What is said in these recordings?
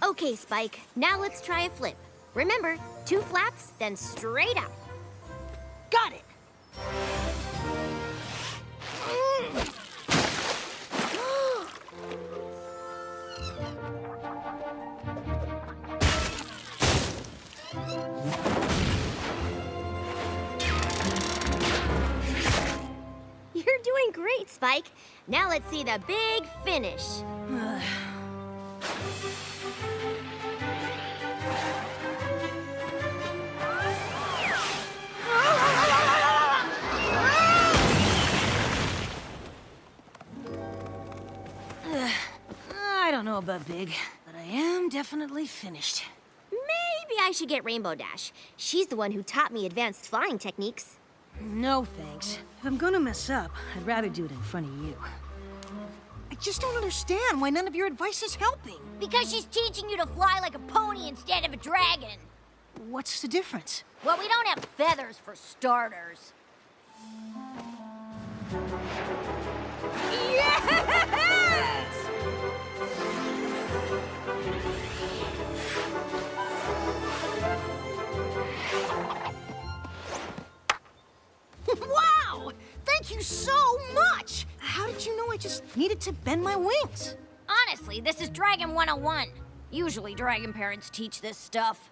Okay, Spike, now let's try a flip. Remember, 2 flaps, then straight up. Got it! You're doing great, Spike. Now let's see the big finish. I don't know about big, but I am definitely finished. Maybe I should get Rainbow Dash. She's the one who taught me advanced flying techniques. No, thanks. If I'm gonna mess up, I'd rather do it in front of you. I just don't understand why none of your advice is helping. Because she's teaching you to fly like a pony instead of a dragon. What's the difference? Well, we don't have feathers for starters. Yes! Wow! Thank you so much! How did you know I just needed to bend my wings? Honestly, this is Dragon 101. Usually dragon parents teach this stuff.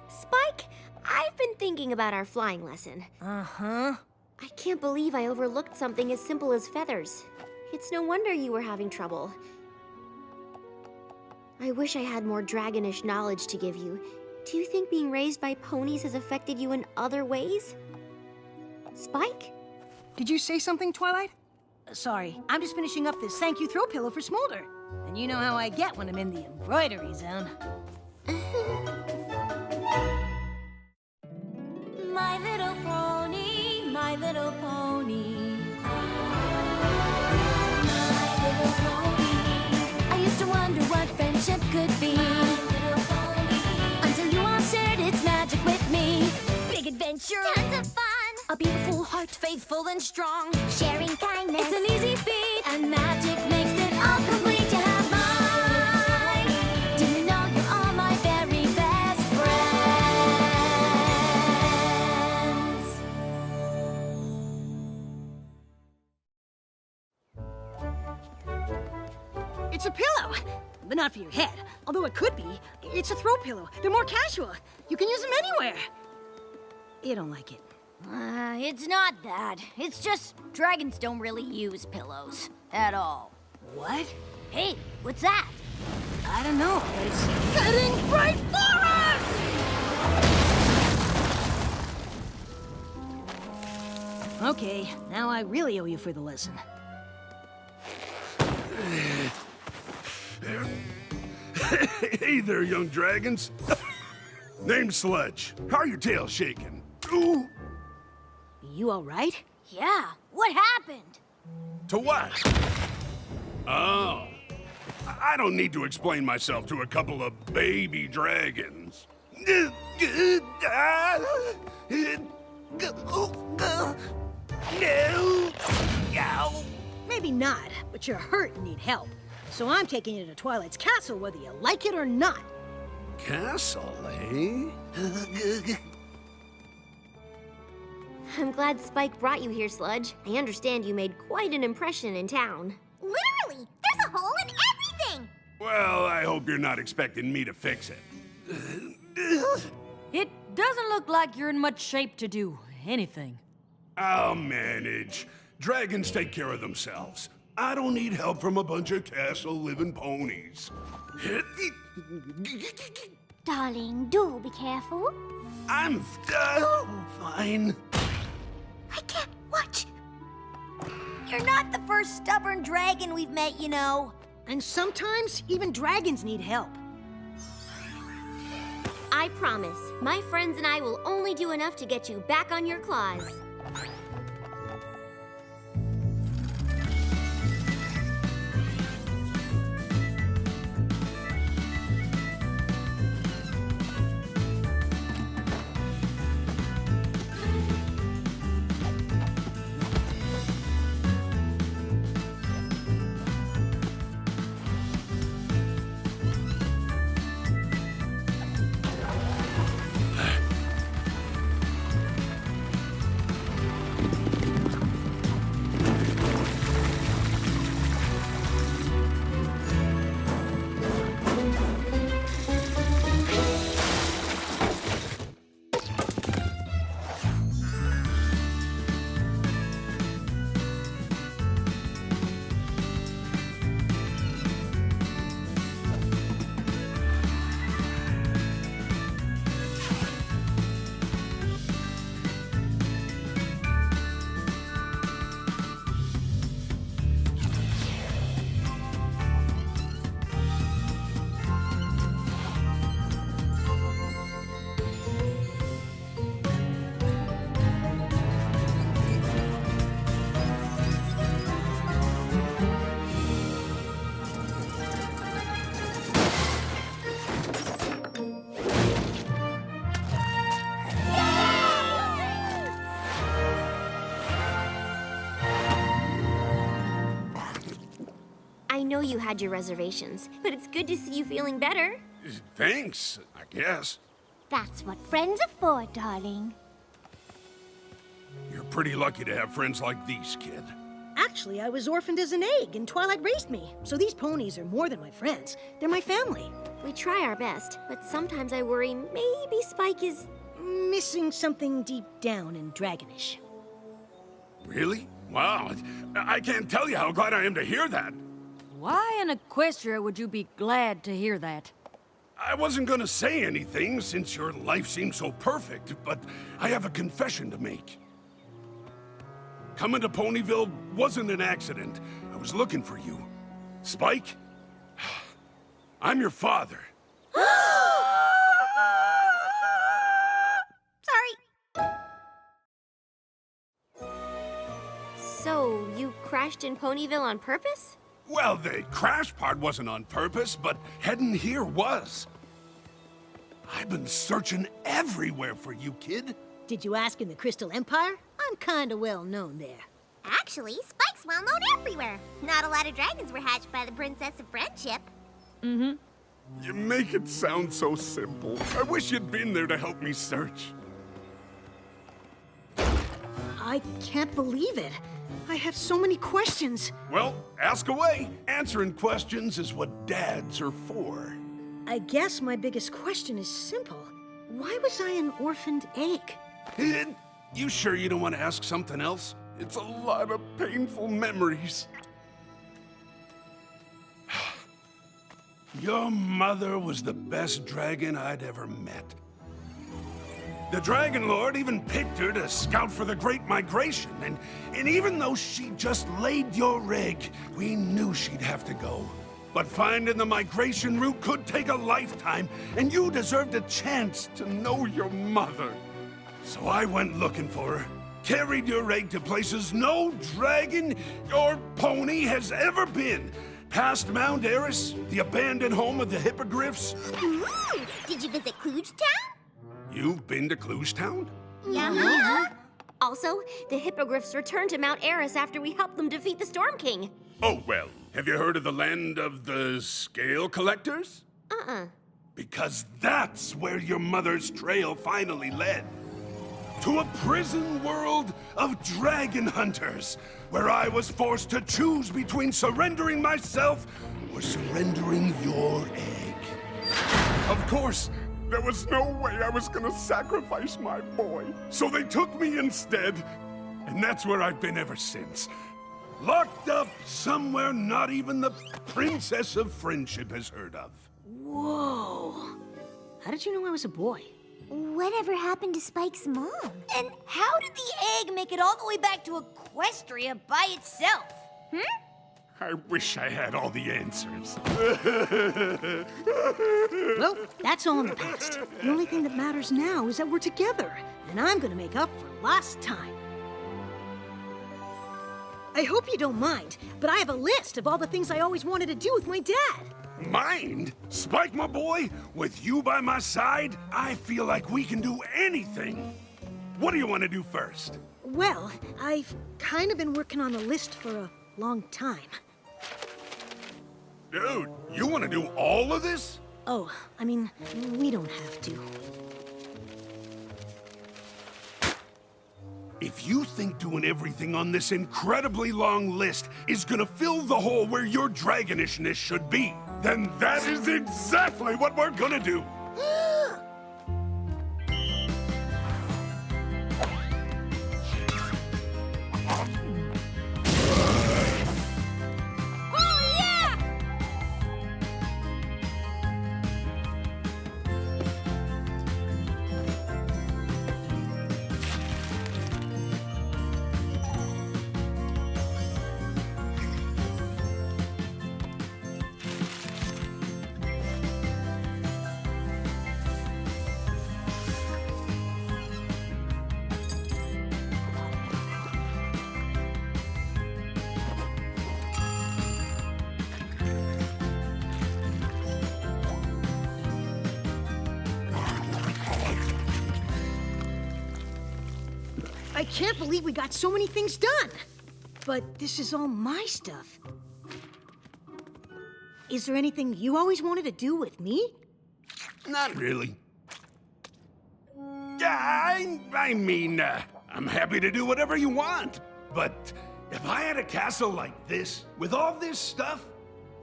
Spike, I've been thinking about our flying lesson. Uh-huh. I can't believe I overlooked something as simple as feathers. It's no wonder you were having trouble. I wish I had more dragonish knowledge to give you. Do you think being raised by ponies has affected you in other ways? Spike? Did you say something, Twilight? Sorry, I'm just finishing up this thank you throw pillow for Smolder. And you know how I get when I'm in the embroidery zone. My little pony, my little pony. My little pony. I used to wonder what friendship could be. My little pony. Until you all shared its magic with me. Big adventure. Tons of fun. A beautiful heart, faithful and strong. Sharing kindness. It's an easy feat, and magic makes it all complete. You have mine. Do you know you're all my very best friends. It's a pillow, but not for your head. Although it could be. It's a throw pillow. They're more casual. You can use them anywhere. You don't like it. It's not that. It's just dragons don't really use pillows at all. What? Hey, what's that? I don't know, but it's heading right for us! Okay, now I really owe you for the lesson. Hey there, young dragons. Name's Sledge. How are your tails shaking? Ooh. You all right? Yeah, what happened? To what? Oh. I don't need to explain myself to a couple of baby dragons. No. Maybe not, but you're hurt and need help. So I'm taking you to Twilight's castle whether you like it or not. Castle, eh? I'm glad Spike brought you here, Sludge. I understand you made quite an impression in town. Literally, there's a hole in everything. Well, I hope you're not expecting me to fix it. It doesn't look like you're in much shape to do anything. I'll manage. Dragons take care of themselves. I don't need help from a bunch of castle-living ponies. Darling, do be careful. I'm fine. I can't watch. You're not the first stubborn dragon we've met, you know. And sometimes even dragons need help. I promise, my friends and I will only do enough to get you back on your claws. know you had your reservations, but it's good to see you feeling better. Thanks, I guess. That's what friends are for, darling. You're pretty lucky to have friends like these, kid. Actually, I was orphaned as an egg, and Twilight raised me. So these ponies are more than my friends. They're my family. We try our best, but sometimes I worry maybe Spike is... Missing something deep down and dragonish. Really? Wow, I can't tell you how glad I am to hear that. Why in Equestria would you be glad to hear that? I wasn't gonna say anything since your life seems so perfect, but I have a confession to make. Coming to Ponyville wasn't an accident. I was looking for you. Spike, I'm your father. Sorry. So, you crashed in Ponyville on purpose? Well, the crash part wasn't on purpose, but heading here was. I've been searching everywhere for you, kid. Did you ask in the Crystal Empire? I'm kinda well known there. Actually, Spike's well known everywhere. Not a lot of dragons were hatched by the Princess of Friendship. You make it sound so simple. I wish you'd been there to help me search. I can't believe it. I have so many questions. Well, ask away. Answering questions is what dads are for. I guess my biggest question is simple. Why was I an orphaned egg? Kid, you sure you don't want to ask something else? It's a lot of painful memories. Your mother was the best dragon I'd ever met. The Dragon Lord even picked her to scout for the Great Migration, and even though she just laid your egg, we knew she'd have to go. But finding the migration route could take a lifetime, and you deserved a chance to know your mother. So I went looking for her, carried your egg to places no dragon or pony has ever been. Past Mount Eris, the abandoned home of the hippogriffs. Ooh, did you visit Klugetown? You've been to Klugetown? Yeah. Also, the hippogriffs returned to Mount Eris after we helped them defeat the Storm King. Oh, well, have you heard of the land of the scale collectors? Uh-uh. Because that's where your mother's trail finally led. To a prison world of dragon hunters, where I was forced to choose between surrendering myself or surrendering your egg. Of course, there was no way I was gonna sacrifice my boy, so they took me instead, and that's where I've been ever since. Locked up somewhere not even the Princess of Friendship has heard of. Whoa. How did you know I was a boy? Whatever happened to Spike's mom? And how did the egg make it all the way back to Equestria by itself? I wish I had all the answers. Well, that's all in the past. The only thing that matters now is that we're together, and I'm gonna make up for lost time. I hope you don't mind, but I have a list of all the things I always wanted to do with my dad. Mind? Spike, my boy, with you by my side, I feel like we can do anything. What do you want to do first? Well, I've kind of been working on a list for a long time. Dude, you want to do all of this? Oh, I mean, we don't have to. If you think doing everything on this incredibly long list is gonna fill the hole where your dragonishness should be, then that is exactly what we're gonna do. I can't believe we got so many things done. But this is all my stuff. Is there anything you always wanted to do with me? Not really. I mean, I'm happy to do whatever you want. But if I had a castle like this, with all this stuff,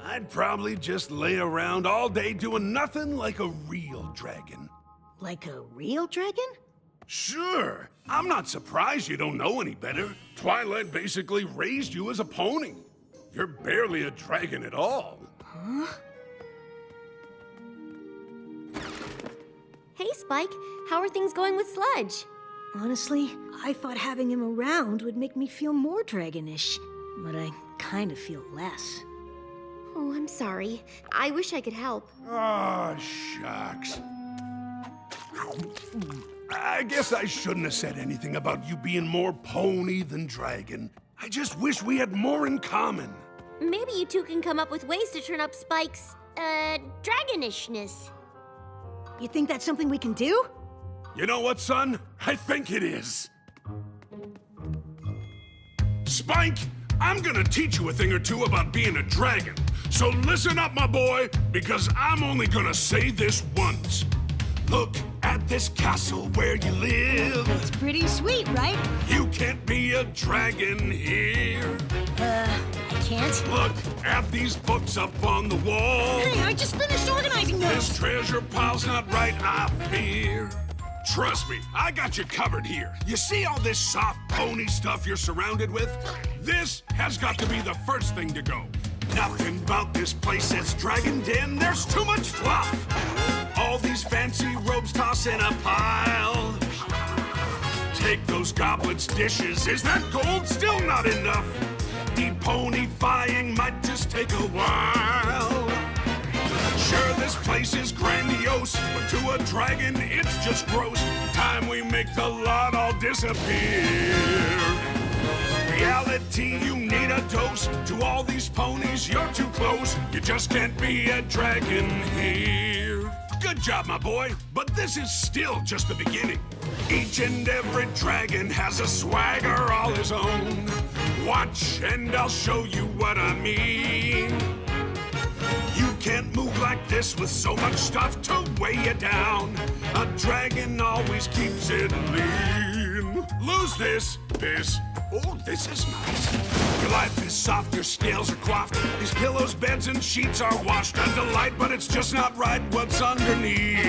I'd probably just lay around all day doing nothing like a real dragon. Like a real dragon? Sure. I'm not surprised you don't know any better. Twilight basically raised you as a pony. You're barely a dragon at all. Huh? Hey, Spike. How are things going with Sludge? Honestly, I thought having him around would make me feel more dragonish, but I kind of feel less. Oh, I'm sorry. I wish I could help. Oh, shucks. I guess I shouldn't have said anything about you being more pony than dragon. I just wish we had more in common. Maybe you two can come up with ways to turn up Spike's, dragonishness. You think that's something we can do? You know what, son? I think it is. Spike, I'm gonna teach you a thing or two about being a dragon. So listen up, my boy, because I'm only gonna say this once. Look at this castle where you live. It's pretty sweet, right? You can't be a dragon here. I can't. Look at these books up on the wall. Hey, I just finished organizing those! This treasure pile's not right, I fear. Trust me, I got you covered here. You see all this soft pony stuff you're surrounded with? This has got to be the first thing to go. Nothing about this place that's Dragon Den. There's too much fluff. All these fancy robes tossed in a pile. Take those goblets, dishes. Is that gold still not enough? Deponifying might just take a while. Sure, this place is grandiose, but to a dragon, it's just gross. Time we make the lot all disappear. Reality, you need a dose. To all these ponies, you're too close. You just can't be a dragon here. Good job, my boy, but this is still just the beginning. Each and every dragon has a swagger all his own. Watch, and I'll show you what I mean. You can't move like this with so much stuff to weigh you down. A dragon always keeps it lean. Lose this. Oh, this is nice. Your life is soft, your scales are coiffed. These pillows, beds, and sheets are washed. A delight, but it's just not right what's underneath.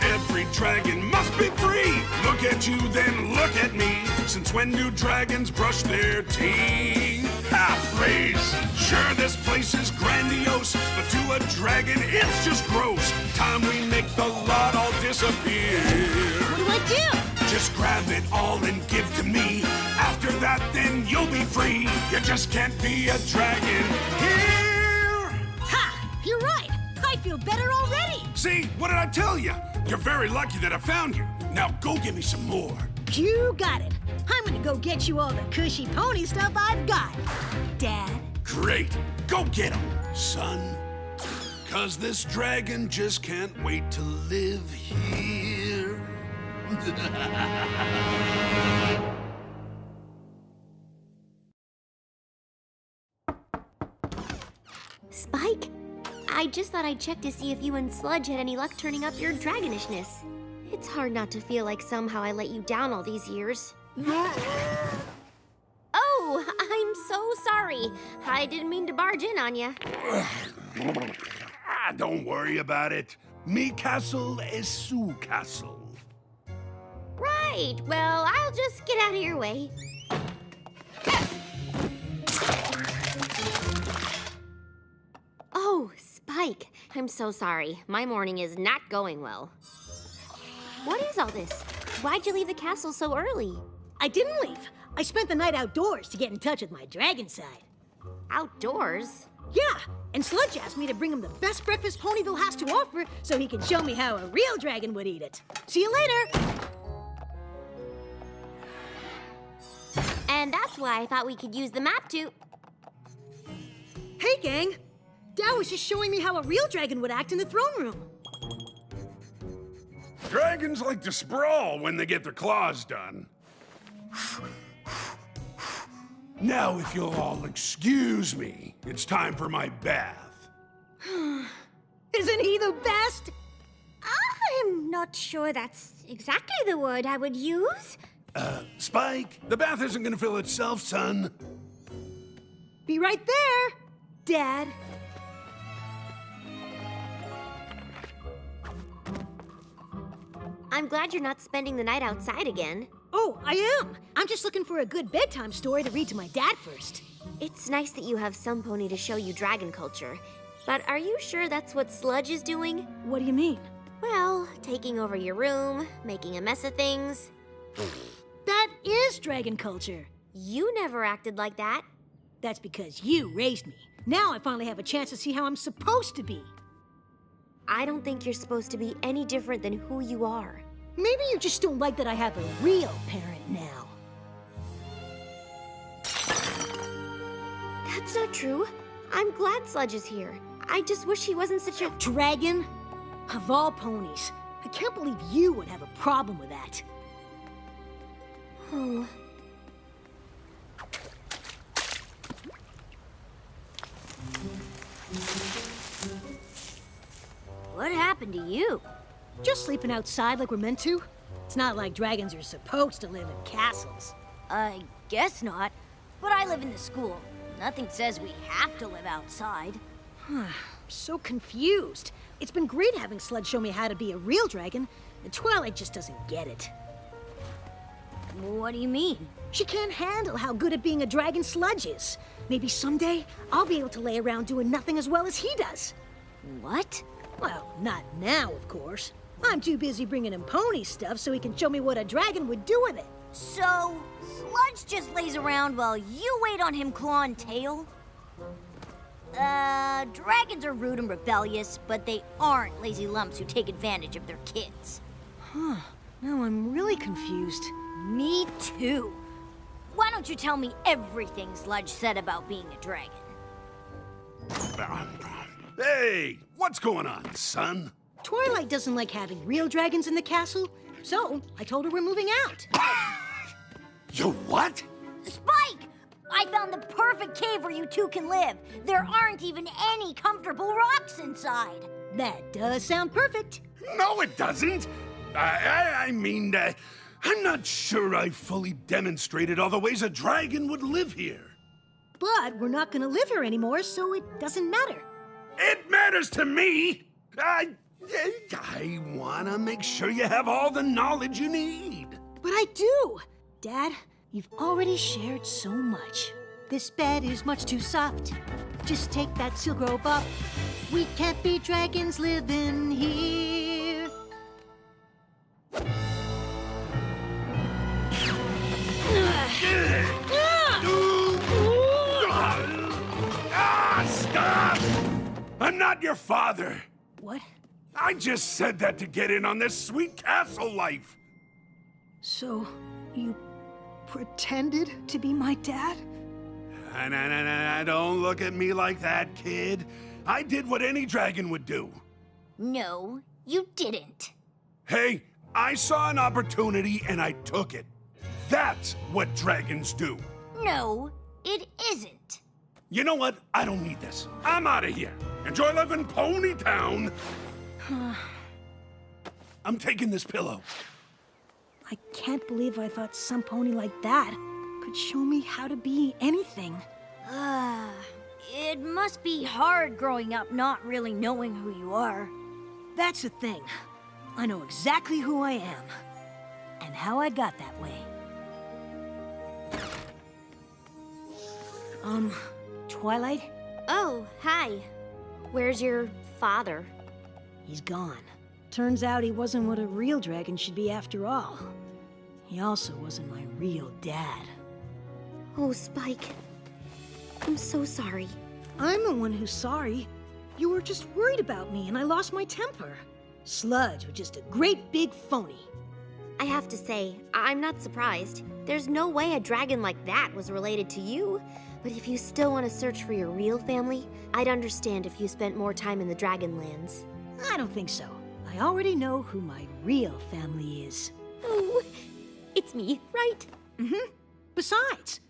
Every dragon must be free. Look at you, then look at me. Since when do dragons brush their teeth? Ah, please. Sure, this place is grandiose, but to a dragon, it's just gross. Time we make the lot all disappear. What do I do? Just grab it all and give to me. After that, then you'll be free. You just can't be a dragon here. Ha! You're right. I feel better already. See, what did I tell you? You're very lucky that I found you. Now go get me some more. You got it. I'm gonna go get you all the cushy pony stuff I've got, Dad. Great. Go get him, son. 'Cause this dragon just can't wait to live here. Spike, I just thought I'd check to see if you and Sludge had any luck turning up your dragonishness. It's hard not to feel like somehow I let you down all these years. Oh, I'm so sorry. I didn't mean to barge in on you. Don't worry about it. Me castle is su castle. Right, well, I'll just get out of your way. Oh, Spike, I'm so sorry. My morning is not going well. What is all this? Why'd you leave the castle so early? I didn't leave. I spent the night outdoors to get in touch with my dragon side. Outdoors? Yeah, and Sludge asked me to bring him the best breakfast Ponyville has to offer so he can show me how a real dragon would eat it. See you later! And that's why I thought we could use the map to... Hey, gang! Dad was just showing me how a real dragon would act in the throne room. Dragons like to sprawl when they get their claws done. Now, if you'll all excuse me, it's time for my bath. Isn't he the best? I'm not sure that's exactly the word I would use. Spike, the bath isn't gonna fill itself, son. Be right there, Dad. I'm glad you're not spending the night outside again. Oh, I am. I'm just looking for a good bedtime story to read to my dad first. It's nice that you have some pony to show you dragon culture. But are you sure that's what Sludge is doing? What do you mean? Well, taking over your room, making a mess of things. That is dragon culture. You never acted like that. That's because you raised me. Now I finally have a chance to see how I'm supposed to be. I don't think you're supposed to be any different than who you are. Maybe you just don't like that I have a real parent now. That's not true. I'm glad Sludge is here. I just wish he wasn't such a... Dragon? Of all ponies, I can't believe you would have a problem with that. Oh. What happened to you? Just sleeping outside like we're meant to? It's not like dragons are supposed to live in castles. I guess not. But I live in the school. Nothing says we have to live outside. I'm so confused. It's been great having Sludge show me how to be a real dragon, and Twilight just doesn't get it. What do you mean? She can't handle how good at being a dragon Sludge is. Maybe someday I'll be able to lay around doing nothing as well as he does. What? Well, not now, of course. I'm too busy bringing him pony stuff so he can show me what a dragon would do with it. So, Sludge just lays around while you wait on him clawing tail? Dragons are rude and rebellious, but they aren't lazy lumps who take advantage of their kids. Now I'm really confused. Me too. Why don't you tell me everything Sludge said about being a dragon? Hey, what's going on, son? Twilight doesn't like having real dragons in the castle, so I told her we're moving out. You what? Spike! I found the perfect cave where you two can live. There aren't even any comfortable rocks inside. That does sound perfect. No, it doesn't. I mean, I'm not sure I fully demonstrated all the ways a dragon would live here. But we're not gonna live here anymore, so it doesn't matter. It matters to me. I wanna make sure you have all the knowledge you need. But I do. Dad, you've already shared so much. This bed is much too soft. Just take that silk robe up. We can't be dragons living here. Stop! I'm not your father. What? I just said that to get in on this sweet castle life. So, you pretended to be my dad? Don't look at me like that, kid. I did what any dragon would do. No, you didn't. Hey, I saw an opportunity and I took it. That's what dragons do. No, it isn't. You know what? I don't need this. I'm out of here. Enjoy living Pony Town. I'm taking this pillow. I can't believe I thought some pony like that could show me how to be anything. It must be hard growing up not really knowing who you are. That's the thing. I know exactly who I am and how I got that way. Twilight? Oh, hi. Where's your father? He's gone. Turns out he wasn't what a real dragon should be after all. He also wasn't my real dad. Oh, Spike. I'm so sorry. I'm the one who's sorry. You were just worried about me and I lost my temper. Sludge was just a great big phony. I have to say, I'm not surprised. There's no way a dragon like that was related to you. But if you still want to search for your real family, I'd understand if you spent more time in the Dragonlands. I don't think so. I already know who my real family is. Oh, it's me, right? Besides,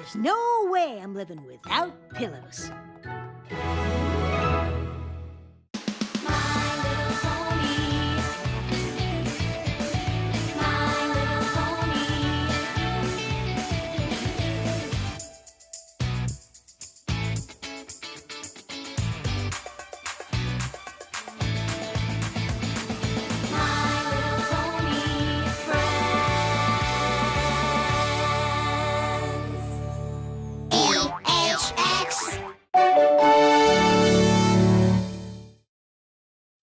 There's no way I'm living without pillows.